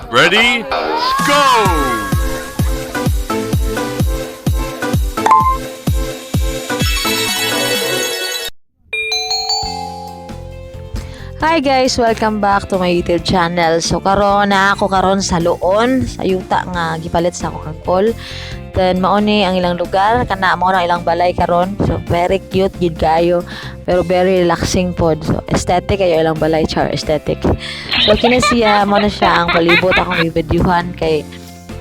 Ready? Go! Hi guys, welcome back to my YouTube channel. So karon na ako karon sa Luon, sa yuta nga gipalit sa akong angkol. Then mao ni ang ilang lugar, kana mao na ilang balay karon. So very cute gid kayo, pero very relaxing pod. So aesthetic kayo ilang balay, char aesthetic. So kini siya mao na siya ang palibot akong i-videohan kay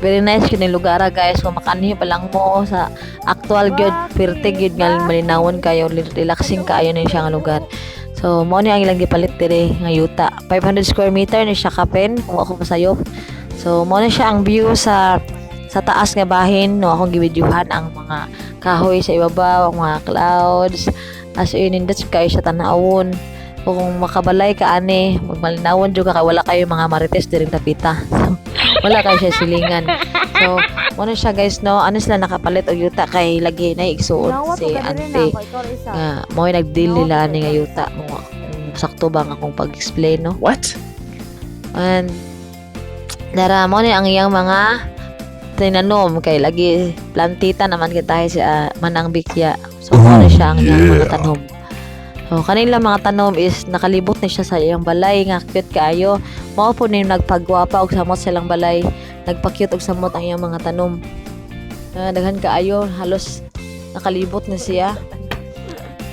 very nice kini lugar guys. Kung makaniyo pa lang mo sa actual gyud, pirte gyud nga malinawon kayo, relaxing kaayo ni siya nga lugar. So, mo ni ang ilang gipalit dire nga yuta. 500 square meter ni siya kapen kung ako pasayop. So, mo na siya ang view sa taas nga bahin no akong gibidyuhan ang mga kahoy sa ibabaw, ang mga clouds. As in that's kay siya tanawon. Kung makabalay ka ani, magmalinawon jud ka kay wala kayo mga marites diring tapita. Wala kayo siya silingan. So, mo na siya guys no, ano sila nakapalit og yuta kay lagi na igsuon si ante. Nga mo nagdeal nila ani nga yuta mo sakto bang akong pag-explain no. What? And dara mo ni ang iyang mga tinanom kay lagi plantita naman kita si manang bikya. So mo na siya ang iyang mga tanom. So kanila mga tanom is nakalibot na siya sa iyang balay nga cute kaayo. Mao po ni nagpagwapa og samot silang balay, nagpa-cute og samot ang iyang mga tanom. Daghan kaayo halos nakalibot na siya.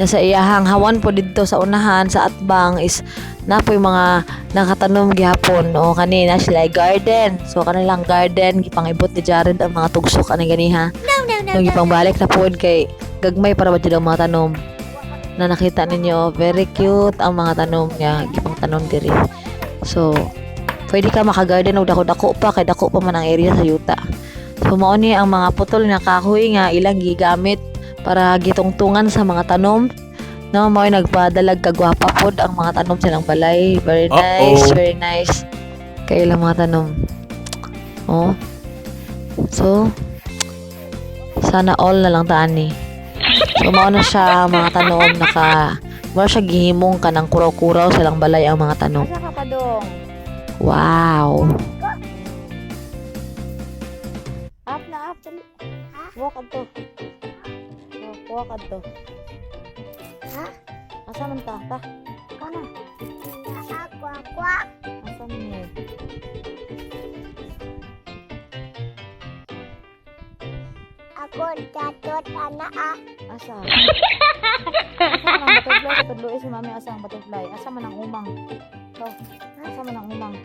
Sa iyahang hawan po dito sa unahan sa atbang is napoy mga nakatanom gihapon o kanina sila garden. So kanilang garden gipangibot ni Jared ang mga tugsok ani ganiha. No, gipangbalik na pod kay gagmay para ba jud ang mga tanom. Na nakita ninyo very cute ang mga tanom niya gipang tanom diri. So pwede ka maka-garden og dako-dako pa kay dako pa man ang area sa yuta. So mao ni ang mga putol na kahoy nga ilang gigamit para gitungtungan sa mga tanom. No, mo nagpadalag kagwapa pod ang mga tanom silang balay. Very nice, very nice. Kay ilang mga tanom. Oh. So sana all na lang taan ni. So mao na siya mga tanom mo siya gihimong kanang kuraw-kuraw silang balay ang mga tanom. Asa ka pa dong? Wow. Up na up dali. Walk adto. Walk adto. Ha? Asa man ta? Kana. Ako. Asa man ni? Ako datot anak Asa? Asa man ang butterfly? Tutudloy si mami asa ang butterfly. Asa man ang umang? So, asa man ang umang?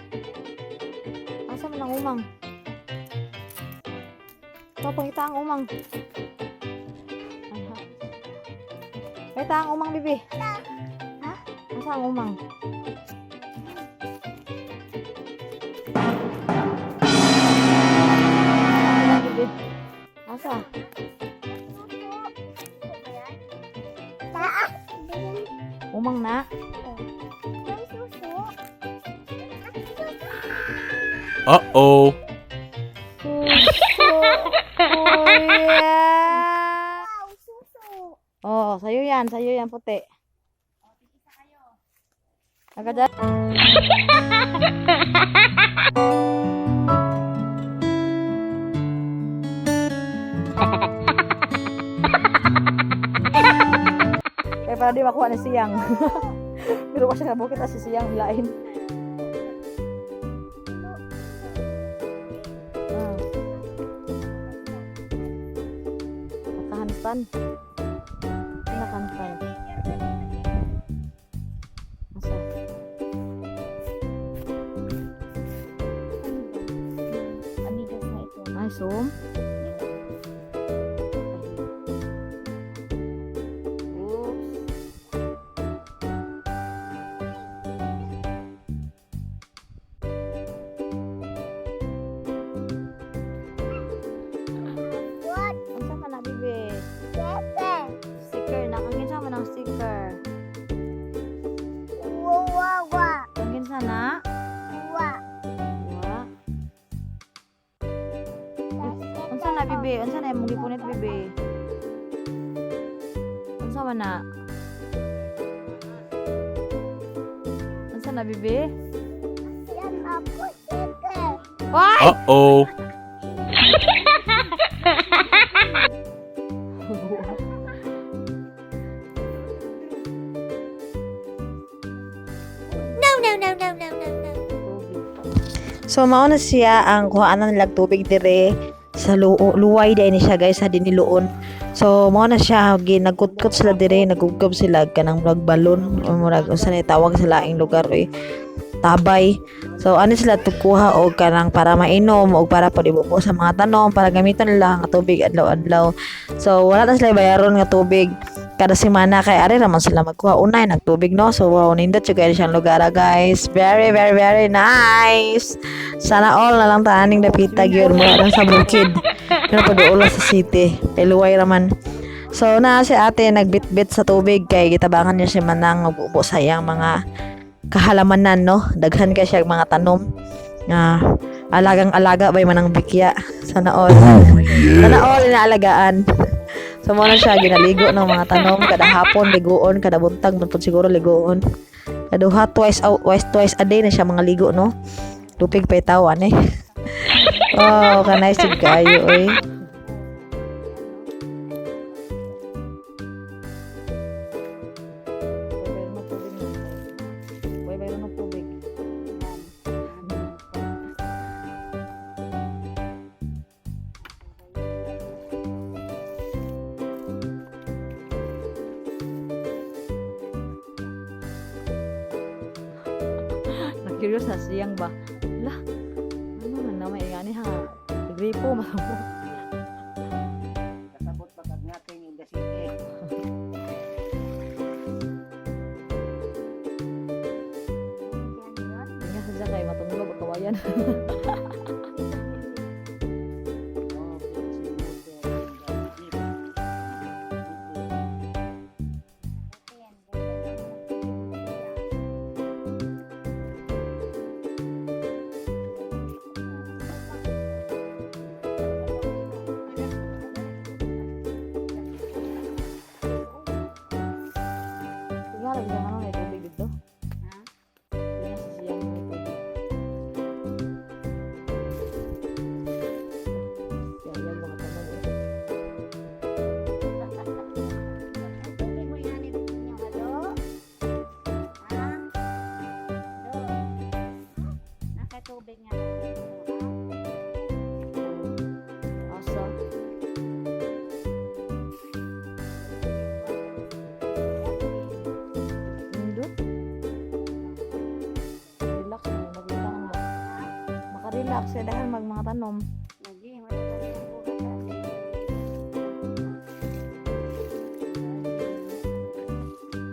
Asa man ang umang? So, pakita ang umang. Aha. Pakita ang umang, bibi. Ha? Asa ang umang? Asa? Umang na? may susu. Uh-oh. Kuya! Wow, susu. Oh, sa'yo yan puti. Agad. Kaya para di makuha ni Siyang. Pero kasi nabukit na si Siyang lain. Nakahanpan. Nakahanpan. Masa? Amigas na ito. Ay, zoom. What? Unsa man na bibi? Pepe. Sticker na kang kinsa man ang sticker. Wawa. Kang kinsa na? Wa. Wa. Unsa na bibi? Unsa na imong gipunit bibi? Unsa man na? Unsa na bibi? Yan ako, Pepe. Uh-oh. So mao na siya ang kuhaanan nilag tubig dire sa luway day ni siya guys sa diniluon. So mao na siya ginagkutkot sila dire, naguggob sila kanang murag balon o murag usa ni tawag sa laing lugar tabay. So ani sila tukuha og kanang para mainom og para padibubo sa mga tanom para gamiton nila ang tubig adlaw-adlaw. So wala na sila bayaron nga tubig kada semana kay ari raman sila magkuha unay nagtubig no. So wow, nindot jud kay siyang lugar guys. Very very very nice. Sana all na lang taaning dapita gyud mo lang sa bukid. Pero paduulo sa city. Peluway raman. So na si ate nagbitbit sa tubig kay gitabangan niya si manang magbubo sayang mga kahalamanan no. Daghan kay siya mga tanom nga alagang-alaga bay manang bikya. Sana all. Sana all inaalagaan. So mo na siya ginaligo ng mga tanom kada hapon liguon, kada buntag man pud siguro liguon. Kaduha twice a day na siya mga ligo no. Lupig pa itawan Oh, kanay sig kayo oy. Curious na siyang ba? Lah, ano man na may gani ha? Gripo mo. Kasabot pagod nga kay in the city. Tingnan sa kay matulog ang kawayan. Tingnan lang sa ano may tubig dito. Tingnan sa siyang may tubig. Yan mga tanong. Nakatubig nga. Asa? Nindot? Relax na, maglita ng makarelax ya dahil mga tanom. Lagi, matatabi ang buhat natin.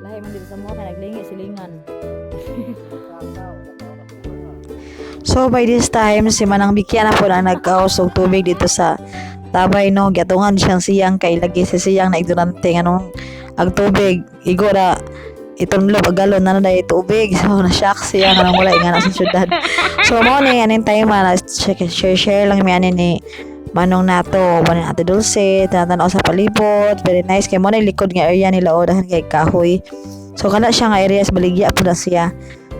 Lahi man dito sa mga kaya naglingi silingan. So by this time si Manang Bikya na po na nagkaos og tubig dito sa tabay no, giatungan siyang kay lagi si siyang na ignorante nganong ag tubig igora itunlob ag galon na day tubig. So na shock siya nga wala nga sa syudad. So mo ni aning time na share lang mi ani ni Manong nato banin Ate Dulce tananaw sa palibot, very nice kay mo na likod nga area nila o dahan kay kahoy. So kana siya nga areas baligya po na siya.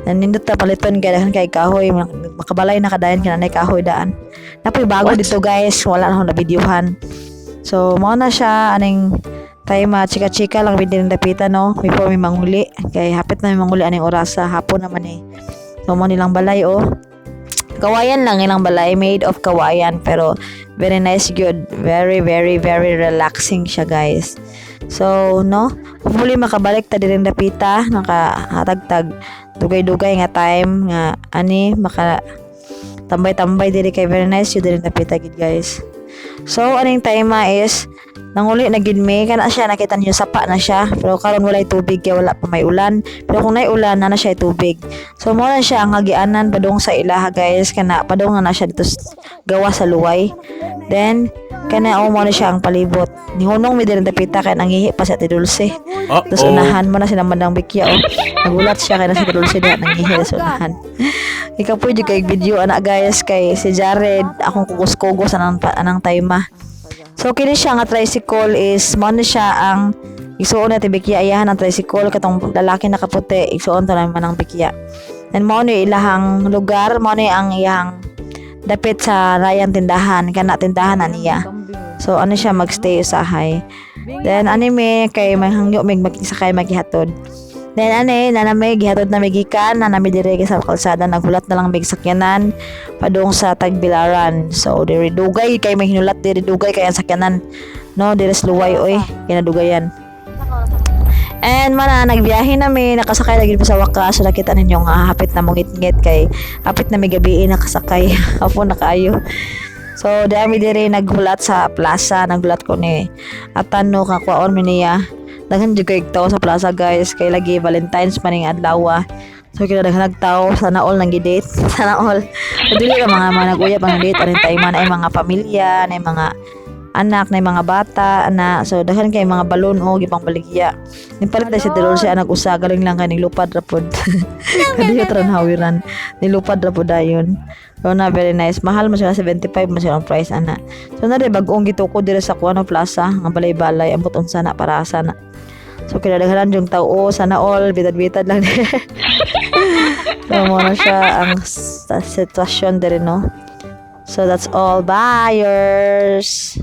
Nindot ta paliton kay dahan kay kahoy, makabalay na kadayon kinanay kahoy daan. Napoy bago dito guys, wala na akong na-videohan. So mo na siya aning time chika-chika lang bidin dapitan no before may manguli. Kay hapit na may manguli aning oras sa hapon naman So mo nilang balay kawayan lang ilang balay, made of kawayan pero very nice good, very very very relaxing siya guys. So no, hopefully makabalik ta din dapita, nakahatagtag dugay-dugay nga time nga ani maka tambay-tambay diri kay very nice yun din dapita gid guys. So aning time is nanguli na gid me kana siya nakita niyo sapa na siya pero karon walay tubig kay wala pa may ulan pero kung nay ulan na siya tubig. So mo na siya ang agianan padung sa ilaha guys kana padung na siya dito gawa sa luway. Then kana mo na siya ang palibot ni hunong mi din dapita kay nangihi pa sa Ate Dulce. Tapos unahan mo na si Manang Bikya nagulat siya kay na si Ate Dulce na nangihi sa unahan. Ikaw po yung kay video anak guys kay si Jared akong kugos-kugos anang time. So kini siya nga tricycle is mo na siya ang isuon na tibikya ayahan ang tricycle katong lalaki na kaputi isuon to na Manang Bikya. And mo ni ilahang lugar mo ni ang iyang dapit sa rayang tindahan kana tindahan na niya. So ano siya magstay usahay. Then anime kay manghangyo mig makisakay magihatod. Then nanamay gihatod na migikan na nami dire sa kalsada naghulat na lang mig sakyanan padung sa Tagbilaran. So dire dugay kay may hinulat dire dugay kay ang sakyanan. No, dire luway oy kinadugayan. And mana nagbiyahe nami nakasakay lagi pa sa wakas so nakita ninyo nga hapit na mongit-ngit kay hapit na may gabi nakasakay. Apo na kaayo. So dami dire naghulat sa plaza naghulat ko ni atano kakwaon mi niya daghan jud kay tao sa plaza guys kay lagi Valentine's maning adlaw. So kaya daghan nagtao sana all nang gidate sana all. So dili ka mga nag-uyab ang date arin tayo man ay mga pamilya na mga anak na mga bata ana so daghan kay mga balon o gipang baligya nipalit na si Delol siya nag-usa galing lang kay nilupad ra pod kadi tran hawiran nilupad ra pod dayon so na very nice mahal mo siya 75 mo siya ang price ana so na bag-ong gituko dire sa Kuano Plaza nga balay-balay ambot unsa na para sana so kinadaghanan yung tao sana all bitad-bitad lang so mo na siya ang sitwasyon dire no so that's all buyers.